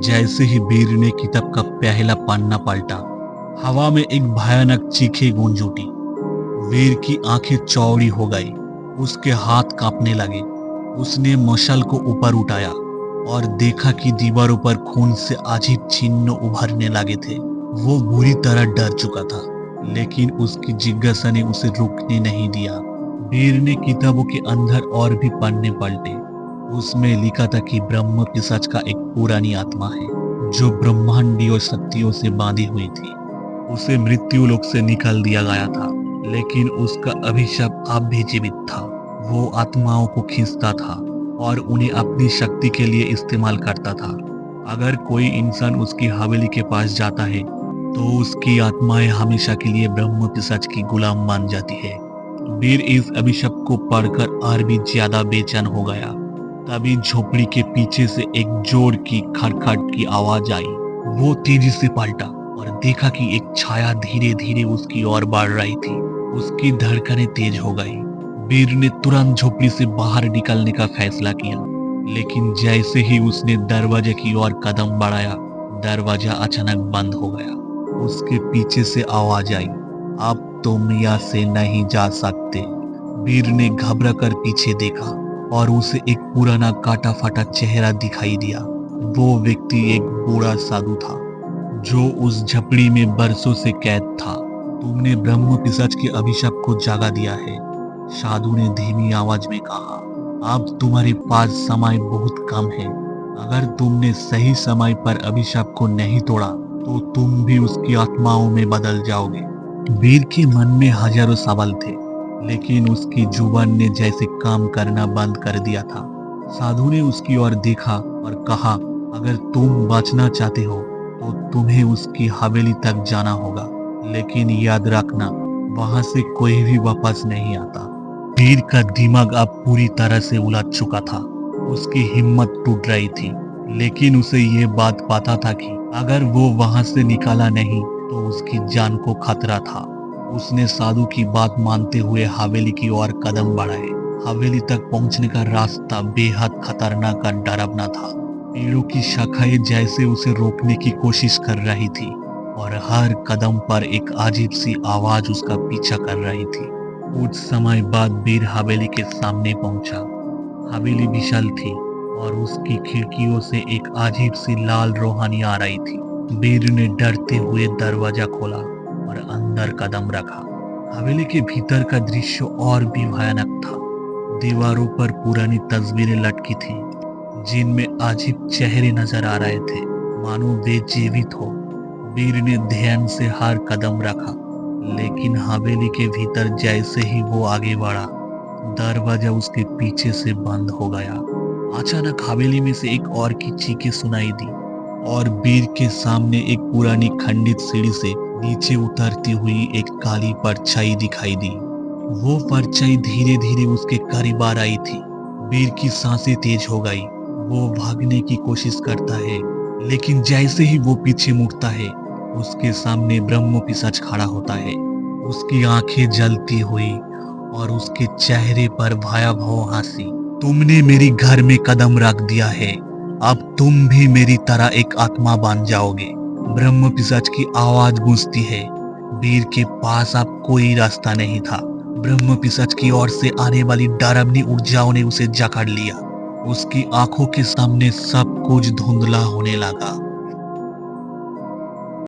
जैसे ही वीर ने किताब का पहला पन्ना पलटा, हवा में एक भयानक चीखें गूंज उठी। वीर की आंखें चौड़ी हो गई, उसके हाथ कांपने लगे। उसने मशाल को ऊपर उठाया और देखा कि दीवारों पर खून से अजीब चिन्ह उभरने लगे थे। वो बुरी तरह डर चुका था, लेकिन उसकी जिज्ञासा ने उसे रुकने नहीं दिया। वीर ने किताबों के अंदर और भी पन्ने पलटे। उसमें लिखा था कि ब्रह्म पिशाच का एक पुरानी आत्मा है जो ब्रह्मांडीय शक्तियों से बांधी हुई थी। उसे मृत्यु लोक से निकाल दिया गया था, लेकिन उसका अभिशाप अब भी जीवित था। वो आत्माओं को खींचता था और उन्हें अपनी शक्ति के लिए इस्तेमाल करता था। अगर कोई इंसान उसकी हवेली के पास जाता है तो उसकी आत्माएं हमेशा के लिए ब्रह्म पिशाच की गुलाम मान जाती है। वीर इस अभिशाप को पढ़कर और भी ज्यादा बेचैन हो गया। तभी झोपड़ी के पीछे से एक जोर की खटखट की आवाज आई। वो तेजी से पलटा और देखा कि एक छाया धीरे धीरे उसकी ओर बढ़ रही थी। उसकी धड़कनें तेज हो गई। वीर ने तुरंत झोपड़ी से बाहर निकलने का फैसला किया, लेकिन जैसे ही उसने दरवाजे की ओर कदम बढ़ाया, दरवाजा अचानक बंद हो गया। उसके पीछे से आवाज आई, अब तुम यहाँ से नहीं जा सकते। वीर ने घबरा कर पीछे देखा और उसे एक पुराना काटा फाटा चेहरा दिखाई दिया। वो व्यक्ति एक बूढ़ा साधु था जो उस झपड़ी में बरसों से कैद था। तुमने ब्रह्म पिशाच के अभिशाप को जागा दिया है, साधु ने धीमी आवाज में कहा। अब तुम्हारे पास समय बहुत कम है। अगर तुमने सही समय पर अभिशाप को नहीं तोड़ा तो तुम भी उसकी आत्माओं में बदल जाओगे। वीर के मन में हजारों सवाल थे, लेकिन उसकी जुबान ने जैसे काम करना बंद कर दिया था। साधु ने उसकी ओर देखा और कहा, अगर तुम बचना चाहते हो तो तुम्हें उसकी हवेली तक जाना होगा, लेकिन याद रखना वहां से कोई भी वापस नहीं आता। वीर का दिमाग अब पूरी तरह से उलझ चुका था। उसकी हिम्मत टूट रही थी, लेकिन उसे ये बात पता था कि अगर वो वहां से निकाला नहीं तो उसकी जान को खतरा था। उसने साधु की बात मानते हुए हवेली की ओर कदम बढ़ाए। हवेली तक पहुंचने का रास्ता बेहद खतरनाक और डरावना था। पेड़ों की शाखाएं जैसे उसे रोकने की कोशिश कर रही थी और हर कदम पर एक अजीब सी आवाज उसका पीछा कर रही थी। कुछ समय बाद वीर हवेली के सामने पहुंचा। हवेली विशाल थी और उसकी खिड़कियों से एक अजीब सी लाल रोहानी आ रही थी। वीर ने डरते हुए दरवाजा खोला और अंदर कदम रखा। हवेली के भीतर का दृश्य और भी भयानक था। दीवारों पर पुरानी तस्वीरें लटकी थी, जिनमें अजीब चेहरे नजर आ रहे थे, मानो वे जीवित हो। वीर ने ध्यान से हर कदम रखा, लेकिन हवेली के भीतर जैसे ही वो आगे बढ़ा, दरवाजा उसके पीछे से बंद हो गया। अचानक हवेली में से एक और की चीखें सुनाई दी और वीर के सामने एक पुरानी खंडित सीढ़ी से नीचे उतरती हुई एक काली परछाई दिखाई दी। वो परछाई धीरे धीरे उसके करीब आ रही थी। वीर की सांसें तेज हो गई। वो भागने की कोशिश करता है, लेकिन जैसे ही वो पीछे मुड़ता है, उसके सामने ब्रह्म पिशाच खड़ा होता है। उसकी आंखें जलती हुई और उसके चेहरे पर भयावह हंसी। तुमने मेरी घर में कदम रख दिया है, अब तुम भी मेरी तरह एक आत्मा बन जाओगे। ब्रह्म पिशाच की आवाज गूंजती है। वीर के पास अब कोई रास्ता नहीं था। ब्रह्म पिशाच की ओर से आने वाली डरावनी ऊर्जाओं ने उसे जकड़ लिया। उसकी आंखों के सामने सब कुछ धुंधला होने लगा।